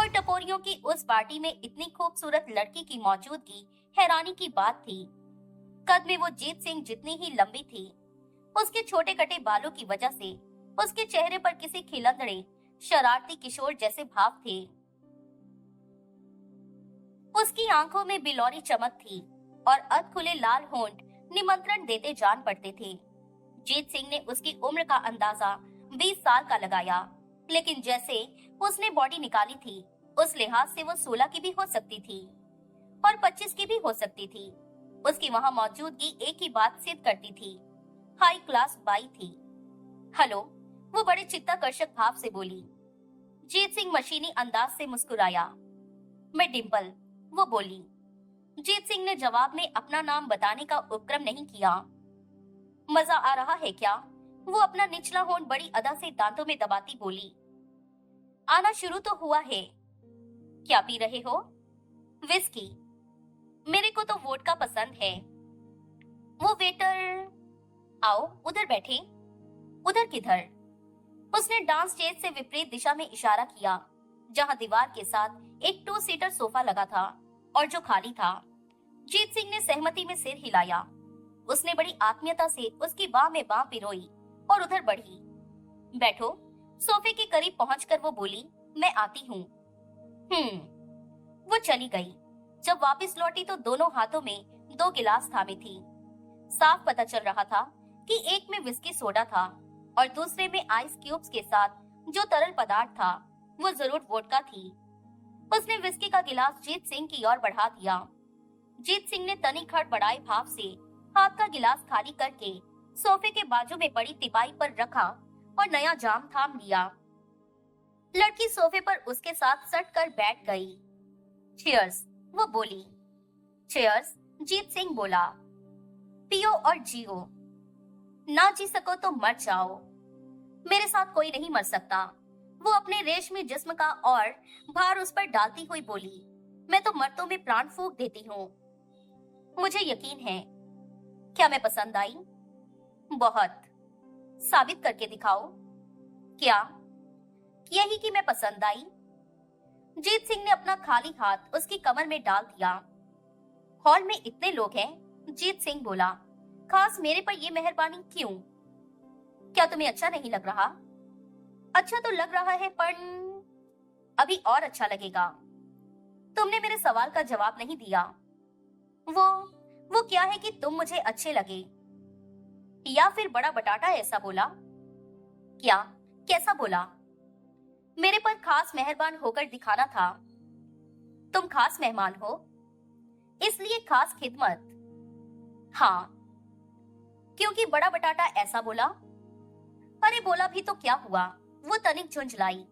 टपोरियों की उस पार्टी में इतनी खूबसूरत लड़की की मौजूदगी हैरानी की बात थी। कद में वो जीत सिंह जितनी ही लंबी थी। उसके छोटे कटे बालों की वजह से उसके चेहरे पर किसी खिलंदड़े शरारती किशोर जैसे भाव थे। उसकी आंखों में बिलौरी चमक थी और अध खुले लाल होंठ निमंत्रण देते जान पड़ते थे। जीत सिंह ने उसकी उम्र का अंदाजा 20 साल का लगाया, लेकिन जैसे उसने बॉडी निकाली थी, उस लिहाज से वो 16 की भी हो सकती थी और 25 की भी हो सकती थी। उसकी वहां मौजूदगी एक ही बात सिद्ध करती थी, हाई क्लास बाई थी। हेलो, वो बड़े चित्ताकर्षक भाव से बोली। जीत सिंह मशीनी अंदाज से मुस्कुराया। मैं डिम्पल, वो बोली। जीत सिंह ने जवाब में अपना नाम बताने का उपक्रम नहीं किया। मजा आ रहा है क्या? वो अपना निचला होंठ बड़ी अदा से दांतों में दबाती बोली। आना शुरू तो हुआ है। क्या पी रहे हो? विस्की। मेरे को तो वोडका पसंद है। वो वेटर। आओ उधर बैठे। उधर किधर? उसने डांस स्टेज से विपरीत दिशा में इशारा किया, जहां दीवार के साथ एक 2 सीटर सोफा लगा था और जो खाली था। जीत सिंह ने सहमति में सिर हिलाया। उसने बड़ी आत्मीयता से उसकी बाह में बाह पिरोई और उधर बढ़ी। बैठो। सोफे के करीब पहुंचकर वो बोली, मैं आती हूँ। वो चली गई। जब वापस लौटी तो दोनों हाथों में 2 गिलास थामे थी। साफ पता चल रहा था कि एक में विस्की सोडा था और दूसरे में आइस क्यूब्स के साथ जो तरल पदार्थ था वो जरूर वोडका थी। उसने विस्की का गिलास जीत सिंह की ओर बढ़ा दिया। जीत सिंह ने तनिक हड़बड़ाए भाव से हाथ का गिलास खाली करके सोफे के बाजू में पड़ी तिपाई पर रखा और नया जाम थाम लिया। लड़की सोफे पर उसके साथ सट कर बैठ गई। चीयर्स, वो बोली। चीयर्स, जीत सिंह बोला। पियो और जियो। ना जी सको तो मर जाओ। मेरे साथ कोई नहीं मर सकता। वो अपने रेशमी जिस्म का और भार उस पर डालती हुई बोली। मैं तो मर्दों में प्राण फूंक देती हूँ। मुझे यकीन है। क्या मैं पसंद आई? बहुत। साबित करके दिखाओ। क्या? यही कि मैं पसंद आई। जीत सिंह ने अपना खाली हाथ उसकी कमर में डाल दिया। हॉल में इतने लोग हैं, जीत सिंह बोला। खास मेरे पर ये मेहरबानी क्यों? क्या तुम्हें अच्छा नहीं लग रहा? अच्छा तो लग रहा है, पर अभी और अच्छा लगेगा। तुमने मेरे सवाल का जवाब नहीं दिया। वो क्या है कि तुम मुझे अच्छे लगे? या फिर बड़ा बटाटा ऐसा बोला? क्या? कैसा बोला? मेरे पर खास मेहरबान होकर दिखाना था। तुम खास मेहमान हो, इसलिए खास खिदमत। हाँ, क्योंकि बड़ा बटाटा ऐसा बोला। अरे बोला भी तो क्या हुआ? वो तनिक झुंझलाई।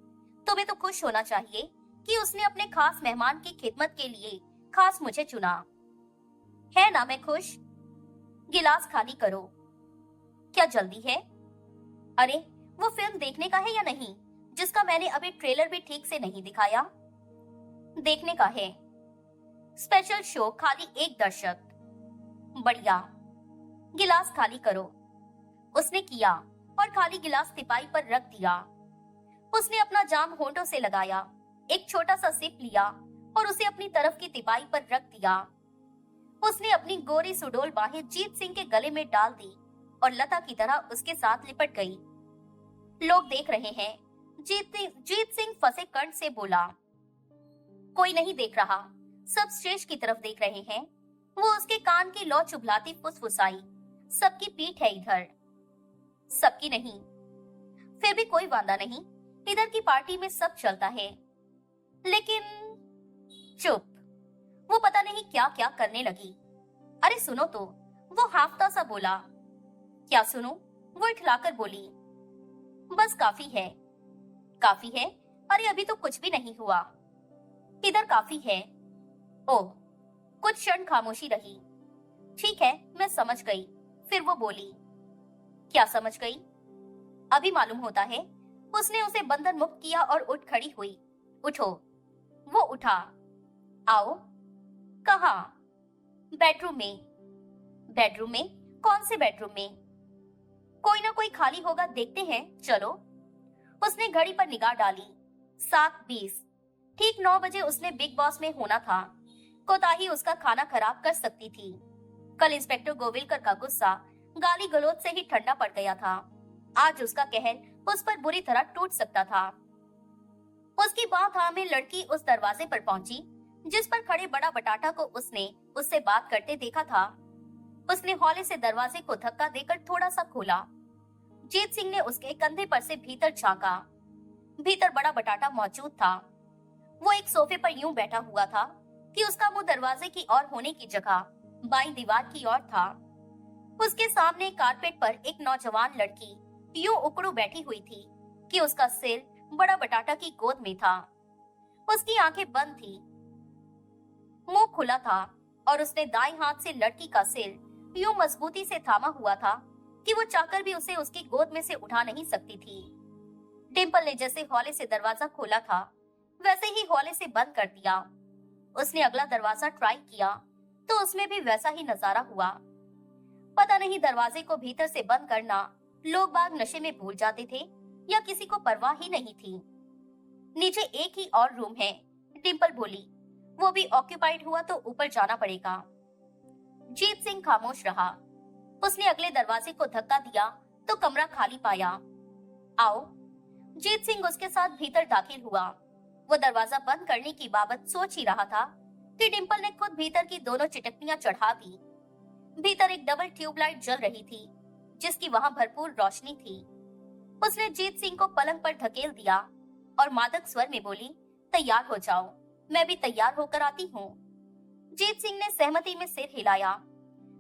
तुम्हें तो खुश होना चाहिए कि उसने अपने खास मेहमान की खिदमत के लिए खास मुझे चुना। है ना मैं खुश? गिलास खाली करो। क्या जल्दी है? अरे वो फिल्म देखने का है या नहीं, जिसका मैंने अभी ट्रेलर भी ठीक से नहीं दिखाया? देखने का है। स्पेशल शो, खाली एक दर्शक। बढ़िया। गिलास खाली करो। उसने किया और खाली गिलास तिपाई पर रख दिया। उसने अपना जाम होंठों से लगाया, एक छोटा सा सिप लिया और उसे अपनी तरफ की तिपाई पर रख दिया। उसने अपनी गोरी सुडोल बाहें जीत सिंह के गले में डाल दी और लता की तरह उसके साथ लिपट गई। लोग देख रहे हैं, जीत सिंह फंसे कंठ से बोला। कोई नहीं देख रहा, सब स्टेज की तरफ देख रहे हैं। वो उसके कान की लौ चुभलाती फुसफुसाई। सबकी पीठ है इधर। सबकी नहीं। फिर भी कोई वादा नहीं, इधर की पार्टी में सब चलता है। लेकिन चुप। वो पता नहीं क्या क्या करने लगी। अरे सुनो तो, वो हाफता सा बोला। क्या सुनो? वो इठलाकर बोली। बस काफी है। काफी है? अरे अभी तो कुछ भी नहीं हुआ। इधर काफी है। ओह। कुछ क्षण खामोशी रही। ठीक है, मैं समझ गई। फिर वो बोली। क्या समझ गई? अभी मालूम होता है। उसने उसे बंधन मुक्त किया और उठ खड़ी हुई। उठो। वो उठा। आओ। कहाँ? बेडरूम में। बेडरूम में? कौन से बेडरूम में? कोई ना कोई खाली होगा, देखते हैं, चलो। उसने घड़ी पर निगाह डाली। 7:20। ठीक 9 बजे उसने बिग बॉस में होना था। कोताही उसका खाना खराब कर सकती थी। कल इंस्पेक्टर गोविलकर का गुस्सा गाली गलौज से ही ठंडा पड़ गया था। आज उसका कहर उस पर बुरी तरह टूट सकता था। उसकी बात में लड़की उस दरवाजे पर पहुंची जिस पर खड़े बड़ा बटाटा को उसने उससे बात करते देखा था। उसने हौले से दरवाजे को धक्का देकर थोड़ा सा खोला। जीत सिंह ने उसके कंधे पर से भीतर झांका। भीतर बड़ा बटाटा मौजूद था। वो एक सोफे पर यूं बैठा हुआ था कि उसका मुंह दरवाजे की ओर होने की जगह बाईं दीवार की ओर था। उसके सामने कारपेट पर एक नौजवान लड़की यूं उकड़ू बैठी हुई थी कि उसका सिर बड़ा बटाटा की गोद में था। उसकी आंखें बंद थी, मुंह खुला था और उसने दाएं हाथ से लड़की का सिर यूं मजबूती से थामा हुआ था कि वो चाहकर भी उसे उसकी गोद में से उठा नहीं सकती थी। डिम्पल ने जैसे हौले से दरवाजा खोला था वैसे ही हौले से बंद कर दिया। उसने अगला दरवाजा ट्राई किया तो उसमें भी वैसा ही नजारा हुआ। पता नहीं दरवाजे को भीतर से बंद करना लोग बाग नशे में भूल जाते थे या किसी को परवाह ही नहीं थी। नीचे एक ही और रूम है, डिम्पल बोली। वो भी ऑक्यूपाइड हुआ तो ऊपर जाना पड़ेगा। जीत सिंह खामोश रहा। उसने अगले दरवाजे को धक्का दिया तो कमरा खाली पाया। आओ। जीत सिंह उसके साथ भीतर दाखिल हुआ। वो दरवाजा बंद करने की बाबत सोच ही रहा था कि डिम्पल ने खुद भीतर की दोनों चिटकनियां चढ़ा दी। भीतर एक डबल ट्यूबलाइट जल रही थी जिसकी वहां भरपूर रोशनी थी। उसने जीत सिंह को पलंग पर धकेल दिया और मादक स्वर में बोली, तैयार हो जाओ, मैं भी तैयार होकर आती हूँ। जीत सिंह ने सहमति में सिर हिलाया।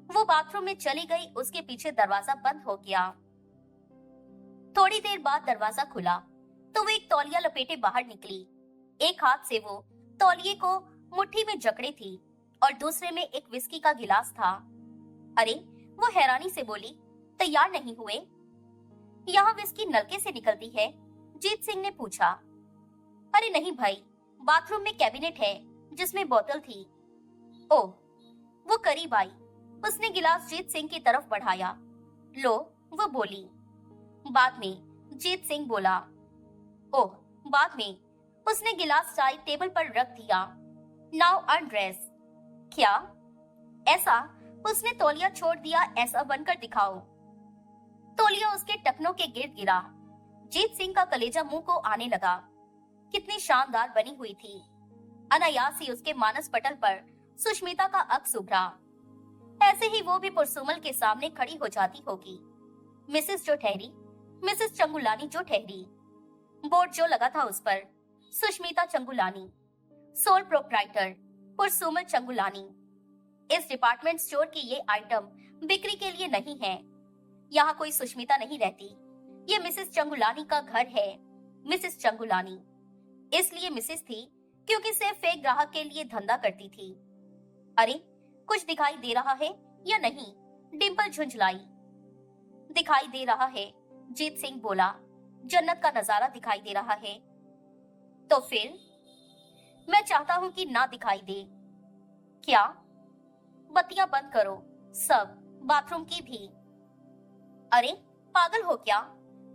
वो बाथरूम में चली गई। उसके पीछे दरवाजा बंद हो गया। थोड़ी देर बाद दरवाजा खुला तो वो एक तौलिया लपेटे बाहर निकली। एक हाथ से वो तौलिए को मुट्ठी में जकड़े थी और दूसरे में एक विस्की का गिलास था। अरे, वो हैरानी से बोली, तैयार नहीं हुए? यहाँ विस्की नलके से निकलती है? जीत सिंह ने पूछा। अरे नहीं भाई, बाथरूम में कैबिनेट है जिसमें बोतल थी। ओह, वो करीब आई। उसने गिलास जीत सिंह की तरफ बढ़ाया। लो, वो बोली। बाद में, जीत सिंह बोला। ओह, बाद में। उसने गिलास चाय टेबल पर रख दिया। Now undress. क्या? ऐसा? उसने तौलिया छोड़ दिया। ऐसा बनकर दिखाओ। तौलिया उसके टखनों के गिर्द गिरा। जीत सिंह का कलेजा मुंह को आने लगा। कितनी शानदार बनी हुई थी। अनायास ही उसके मानस पटल पर सुष्मिता का अक्स उभरा। ऐसे ही वो भी पुरसुमल के सामने खड़ी हो जाती होगी। मिसेस जो ठहरी, मिसेस चंगुलानी जो ठहरी। बोर्ड जो लगा था उस पर सुष्मिता चंगुलानी, सोल प्रोप्राइटर पुरसुमल चंगुलानी। इस डिपार्टमेंट स्टोर की ये आइटम बिक्री के लिए नहीं है। यहाँ कोई सुष्मिता नहीं रहती। ये मिसेस चंगुलानी का घर है। मिसेस चंगुलानी इसलिए मिसेस थी क्योंकि सिर्फ एक ग्राहक के लिए धंधा करती थी। अरे, कुछ दिखाई दे रहा है या नहीं? डिम्पल झुंझलाई। दिखाई दे रहा है, जीत सिंह बोला। जन्नत का नजारा दिखाई दे रहा है। तो फिर? मैं चाहता हूँ कि ना दिखाई दे। क्या? बत्तियां बंद करो, सब, बाथरूम की भी। अरे, पागल हो क्या?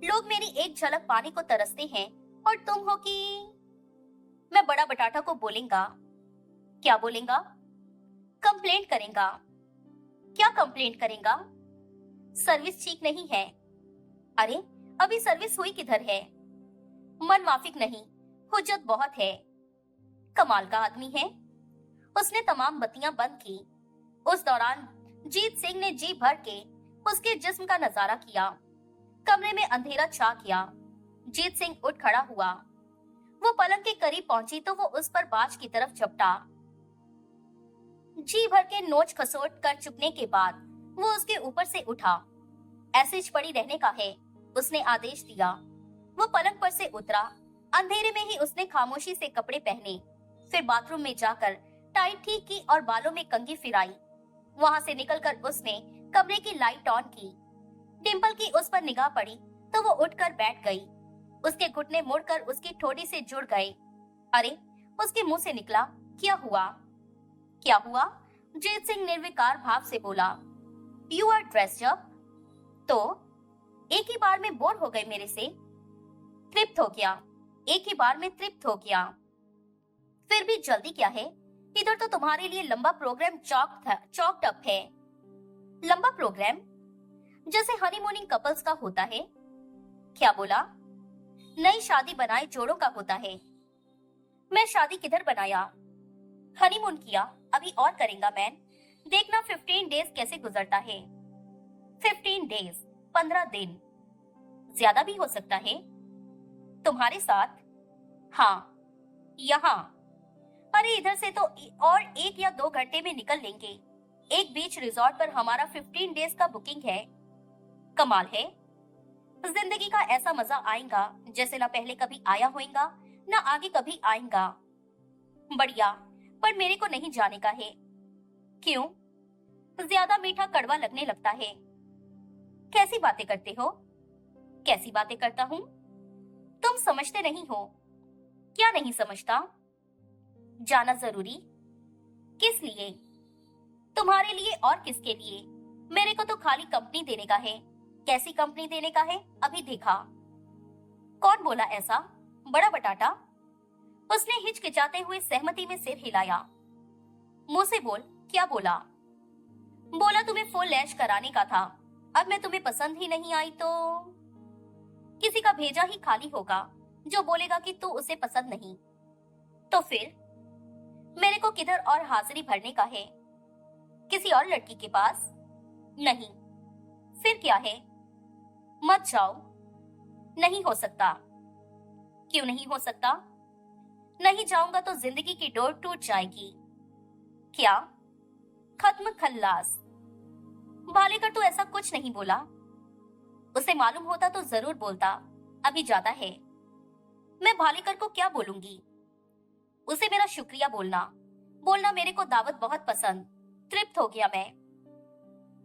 लोग मेरी एक झलक पाने को तरसते हैं और तुम हो कि... मैं बड़ा बटाटा को बोलेंगा। क्या बोलेंगा? कंप्लेंट करेगा। क्या कंप्लेंट करेगा? सर्विस ठीक नहीं है। अरे, अभी सर्विस हुई किधर है? मन माफिक नहीं, हुज्जत बहुत है। कमाल का आदमी है। उसने तमाम बत्तियां बंद की। उस दौरान जीत सिंह ने जी भर के उसके जिस्म का नजारा किया। कमरे में अंधेरा छा गया। जीत सिंह उठ खड़ा हुआ। वो पलंग के करीब पहुंची तो वो उस पर बाज की तरफ झपटा। जी भर के नोच खसोट कर चुकने के बाद वो उसके ऊपर से उठा। ऐसे ही पड़ी रहने का है, उसने आदेश दिया। वो पलंग पर से उतरा। अंधेरे में ही उसने खामोशी से कपड़े पहने, फिर बाथरूम में जाकर टाई ठीक की और बालों में कंघी फिराई। वहां से निकलकर उसने कमरे की लाइट ऑन की। डिम्पल की उस पर निगाह पड़ी तो वो उठकर बैठ गई। उसके घुटने मुड़कर उसकी ठोड़ी से जुड़ गए। अरे, उसके मुंह से निकला, क्या हुआ? क्या हुआ? जीत सिंह निर्विकार भाव से बोला। You are dressed up. तो एक ही बार में बोर हो गए मेरे से? तृप्त हो गया। एक ही बार में तृप्त हो गया। फिर भी जल्दी क्या है? इधर तो तुम्हारे लिए लंबा प्रोग्राम चॉक्ड अप है। लंबा प्रोग्राम? जैसे हनीमूनिंग कपल्स का होता है? क्या बोला? नई शादी बनाए जोड़ों का होता है। मैं शादी किधर बनाया? हनीमून किया, अभी और करेगा मैन। देखना 15 डेज कैसे गुजरता है। 15 डेज, 15 दिन। ज्यादा भी हो सकता है। तुम्हारे साथ? हाँ, यहाँ। अरे इधर से तो और 1 या 2 घंटे में निकल लेंगे। एक बीच रिजॉर्ट पर हमारा 15 डेज का बुकिंग है। कमाल है। जिंदगी का ऐसा मजा आएगा जैसे ना पहले कभी आया होगा ना आगे कभी आएगा। बढ़िया, पर मेरे को नहीं जाने का है। क्यों? ज्यादा मीठा कड़वा लगने लगता है। कैसी बातें करते हो? कैसी बातें करता हूँ? तुम समझते नहीं हो। क्या नहीं समझता? जाना जरूरी? किस लिए? तुम्हारे लिए और किसके लिए? मेरे को तो खाली कंपनी देने का है। कैसी कंपनी देने का है अभी देखा। कौन बोला ऐसा? बड़ा बटाटा? उसने हिचकिचाते हुए सहमति में सिर हिलाया। मुंह से बोल, क्या बोला? बोला तुम्हें फुल ऐश कराने का था। अब मैं तुम्हें पसंद ही नहीं आई तो किसी का भेजा ही खाली होगा जो बोलेगा कि तू उसे पसंद नहीं। तो फिर मेरे को किधर और हाजिरी भरने का है? किसी और लड़की के पास? नहीं। फिर क्या है? मत जाओ। नहीं हो सकता। क्यों नहीं हो सकता? नहीं जाऊंगा तो जिंदगी की डोर टूट जाएगी। क्या? खत्म खल्लास। भालेकर तो ऐसा कुछ नहीं बोला। उसे मालूम होता तो जरूर बोलता। अभी जाता है। मैं भालेकर को क्या बोलूंगी? उसे मेरा शुक्रिया बोलना। बोलना मेरे को दावत बहुत पसंद। तृप्त हो गया मैं।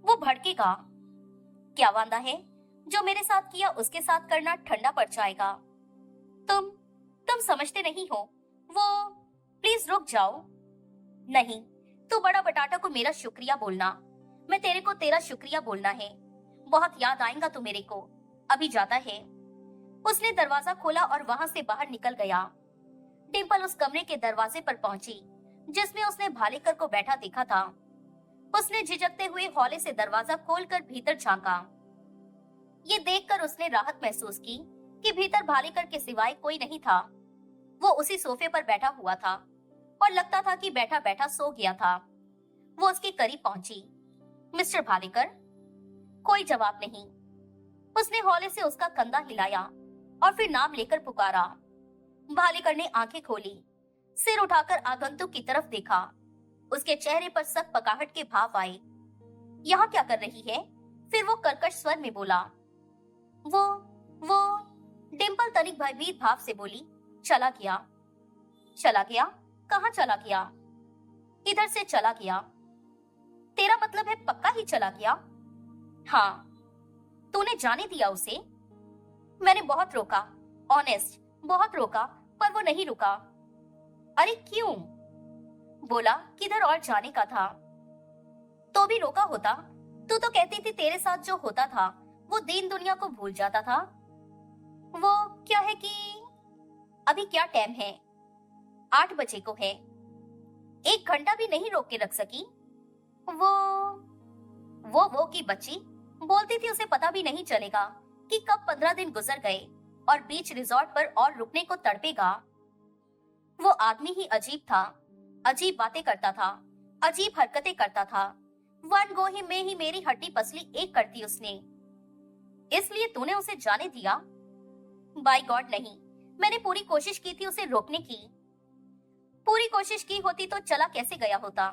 वो भड़केगा। क्या वांदा है? जो मेरे साथ किया उसके साथ करना ठंडा पड़ जाएगा। तुम समझते नहीं हो। वो प्लीज रुक जाओ। नहीं, तू बड़ा बटाटा को मेरा शुक्रिया बोलना। मैं तेरे को तेरा शुक्रिया बोलना है। बहुत याद आएगा तू मेरे को। अभी जाता है। उसने दरवाजा खोला और वहां से बाहर निकल गया। डिम्पल उस कमरे के दरवाजे पर पहुंची जिसमें उसने भालेकर को बैठा देखा था। उसने झिझकते हुए हौले से दरवाजा खोलकर भीतर झांका। ये देखकर उसने राहत महसूस की कि भीतर भालेकर के सिवाय कोई नहीं था। वो उसी सोफे पर बैठा हुआ था और लगता था कि बैठा बैठा सो गया था। वो उसके करीब पहुंची। मिस्टर भालेकर? कोई जवाब नहीं। उसने हौले से उसका कंधा हिलाया और फिर नाम लेकर पुकारा। भालेकर ने आंखें खोली, सिर उठाकर आगंतुक की तरफ देखा। उसके चेहरे पर सख्त पकाहट के भाव आए। यहाँ क्या कर रही है? फिर वो कर्कश स्वर में बोला। वो डिम्पल तनिक भयभीत भाव से बोली, चला गया। चला गया? कहाँ चला गया? इधर से चला गया। तेरा मतलब है पक्का ही चला गया? हाँ। तूने जाने दिया उसे? मैंने बहुत रोका, ऑनेस्ट बहुत रोका, पर वो नहीं रुका। अरे क्यों? बोला किधर और जाने का था। तो भी रोका होता। तू तो कहती थी तेरे साथ जो होता था वो दीन दुनिया को भूल जाता था। वो क्या है कि अभी क्या टाइम है? 8 बजे को है। 1 घंटा भी नहीं रोक के रख सकी? वो की बच्ची बोलती थी उसे पता भी नहीं चलेगा कि कब 15 दिन गुजर गए और बीच रिजॉर्ट पर और रुकने को तड़पेगा। वो आदमी ही अजीब था। अजीब बातें करता था, अजीब हरकतें करता था। वन गो ही में ही मेरी हड्डी पसली एक कर दी उसने। इसलिए तूने उसे जाने दिया? बाय गॉड नहीं, मैंने पूरी कोशिश की थी उसे रोकने की। पूरी कोशिश की होती तो चला कैसे गया होता?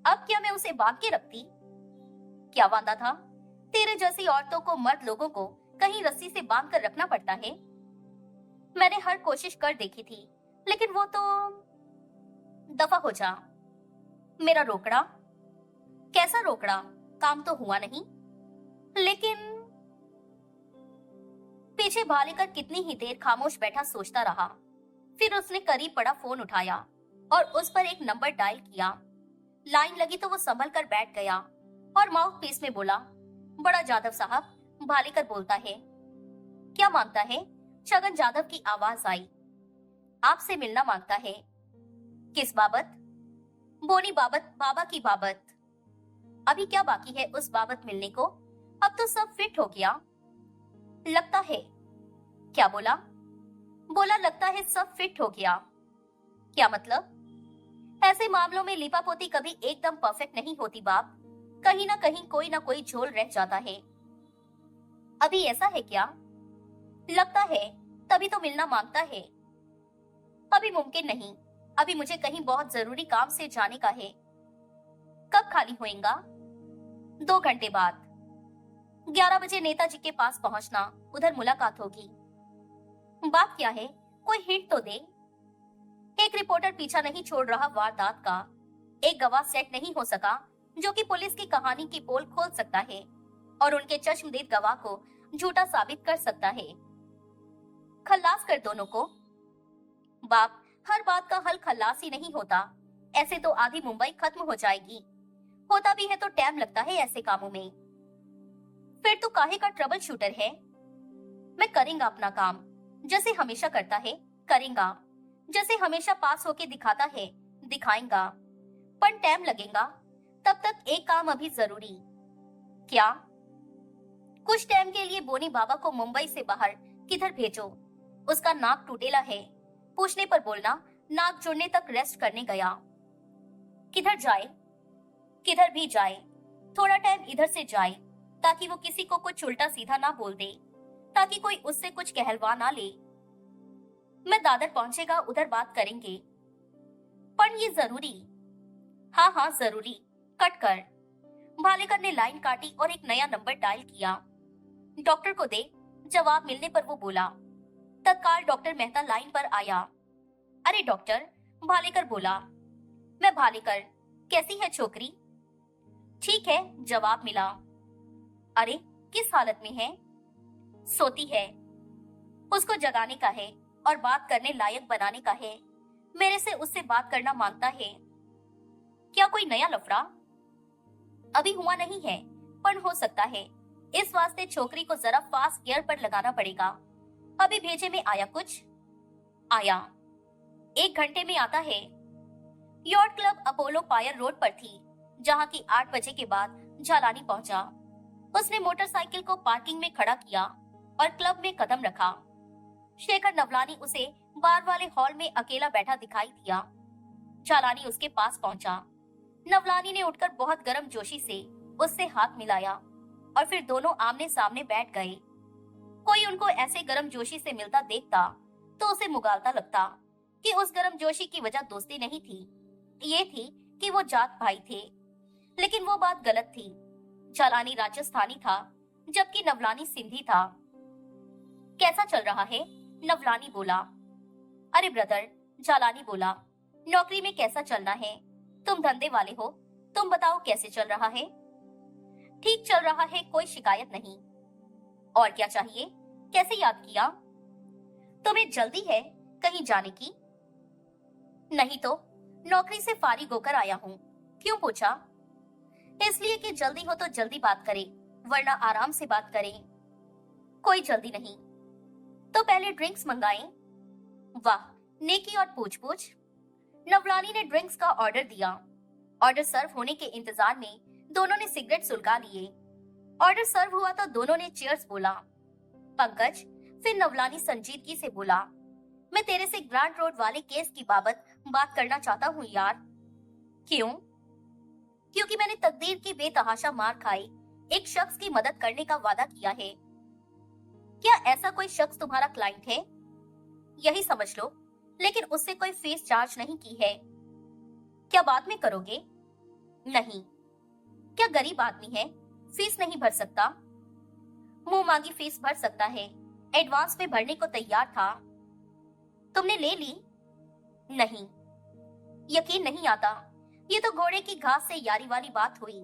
अब क्या मैं उसे बांध के रखती? क्या वांदा था? तेरे जैसी औरतों को, मर्द लोगों को कहीं रस्सी से बांध कर रखना पड़ता है। मैंने हर कोशिश कर देखी थी, लेकिन वो तो दफा हो जा। मेरा रोकड़ा? कैसा रोकड़ा? काम तो हुआ नहीं। लेकिन पीछे भालेकर कितनी ही देर खामोश बैठा सोचता रहा। फिर उसने करीब पड़ा फोन उठाया और उस पर एक नंबर डायल किया। लाइन लगी तो वो संभल कर बैठ गया और माउथ पीस में बोला, बड़ा जाधव साहब, भालेकर बोलता है। क्या मांगता है? छगन जाधव की आवाज आई। आपसे मिलना मांगता है। किस बाबत? बोनी बाबत, बाबा की बाबत। अभी क्या बाकी है उस बाबत मिलने को? अब तो सब फिट हो गया लगता है। क्या बोला? बोला लगता है सब फिट हो गया। क्या मतलब? ऐसे मामलों में लिपापोती कभी एकदम परफेक्ट नहीं होती बाप। कहीं ना कोई झोल रह जाता है। अभी ऐसा है क्या? लगता है, तभी तो मिलना मांगता है। अभी मुमकिन नहीं। अभी मुझे कहीं बहुत जरूरी काम से जाने का है। कब खाली होएगा? 2 घंटे बाद। 11 बजे नेताजी के पास पहुंचना, उधर मुलाकात होगी। बात क्या है? कोई हिंट तो दे। एक रिपोर्टर पीछा नहीं छोड़ रहा वारदात का। एक गवाह सेट नहीं हो सका जो कि पुलिस की कहानी की पोल खोल सकता है और उनके चश्मदीद गवाह को झूठा साबित कर सकता है। खल्लास कर दोनों को। बाप, हर बात का हल खल्लास ही नहीं होता। ऐसे तो आधी मुंबई खत्म हो जाएगी। होता भी है तो टाइम लगता है ऐसे कामों में। फिर तो काहे का ट्रबल शूटर है? मैं करेंगा अपना काम, जैसे हमेशा करता है करेंगा। जैसे हमेशा पास होके दिखाता है दिखाएगा। पर टाइम लगेगा। तब तक एक काम अभी जरूरी। क्या? कुछ टाइम के लिए बोनी बाबा को मुंबई से बाहर किधर भेजो। उसका नाक टूटेला है। पूछने पर बोलना नाक जुड़ने तक रेस्ट करने गया। किधर जाए? किधर भी जाए, थोड़ा टाइम इधर से जाए ताकि वो किसी को कुछ उल्टा सीधा ना बोल दे, ताकि कोई उससे कुछ कहलवा ना ले। मैं दादर पहुंचेगा, उधर बात करेंगे। पर ये जरूरी। हाँ हाँ जरूरी। कट कर। भालेकर ने लाइन काटी और एक नया नंबर डायल किया। डॉक्टर को दे। जवाब मिलने पर वो बोला। तत्काल डॉक्टर मेहता लाइन पर आया। अरे डॉक्टर, भालेकर बोला। मैं भालेकर। कैसी है छोकरी? ठीक है, जवाब मिला। अरे किस हालत में है? सोती है। उसको जगाने का है और बात करने लायक बनाने का है। मेरे से उससे बात करना मांगता है। क्या कोई नया लफड़ा? अभी हुआ नहीं है, पर हो सकता है। इस वास्ते छोकरी को जरा फास्ट गियर पर लगाना पड़ेगा। अभी भेजे में आया कुछ? आया। 1 घंटे में आता है। Yacht club Apollo pier road पर थी, जहाँ की 8 बजे के बाद झालानी पहुंचा। उसने मोटरसाइकिल को पार्किंग में खड़ा किया और क्लब में कदम रखा। शेखर नवलानी उसे बार वाले हॉल में अकेला बैठा दिखाई दिया। झालानी उसके पास पहुंचा। नवलानी ने उठकर बहुत गर्म जोशी से उससे हाथ मिलाया और फिर दोनों आमने सामने बैठ गए। कोई उनको ऐसे गर्म जोशी से मिलता देखता तो उसे मुगालता लगता कि उस गर्म जोशी की वजह दोस्ती नहीं थी, ये थी कि वो जात भाई थे। लेकिन वो बात गलत थी। झालानी राजस्थानी था, जबकि नवलानी सिंधी था। कैसा चल रहा है? नवलानी बोला। अरे ब्रदर, झालानी बोला, नौकरी में कैसा चलना है? तुम धंधे वाले हो, तुम बताओ कैसे चल रहा है? ठीक चल रहा है, कोई शिकायत नहीं। और क्या चाहिए? कैसे याद किया? तुम्हें जल्दी है कहीं जाने की? नहीं तो, नौकरी से फारिग होकर आया हूँ। क्यों पूछा? इसलिए कि जल्दी हो तो जल्दी बात करें, वरना आराम से बात करें। कोई जल्दी नहीं। तो पहले ड्रिंक्स मंगाएं। वाह, नेकी और पूछ पूछ। नवलानी ने ड्रिंक्स का ऑर्डर दिया। ऑर्डर सर्व होने के इंतजार में दोनों ने सिगरेट सुलगा लिए। ऑर्डर सर्व हुआ तो दोनों ने चीयर्स बोला। पंकज, फिर नवलानी संजीदगी से बोला, मैं तेरे से ग्रांट रोड वाले केस की बाबत बात करना चाहता हूँ यार। क्यों? क्योंकि मैंने तकदीर की बेतहाशा मार खाई एक शख्स की मदद करने का वादा किया है। क्या ऐसा कोई शख्स तुम्हारा क्लाइंट है? यही समझ लो, लेकिन उससे कोई फीस चार्ज नहीं की है। क्या बाद में करोगे? नहीं। क्या गरीब आदमी है, फीस नहीं भर सकता? मुंह मांगी फीस भर सकता है, एडवांस में भरने को तैयार था। तुमने ले ली? नहीं। यकीन नहीं आता, ये तो घोड़े की घास से यारी वाली बात हुई।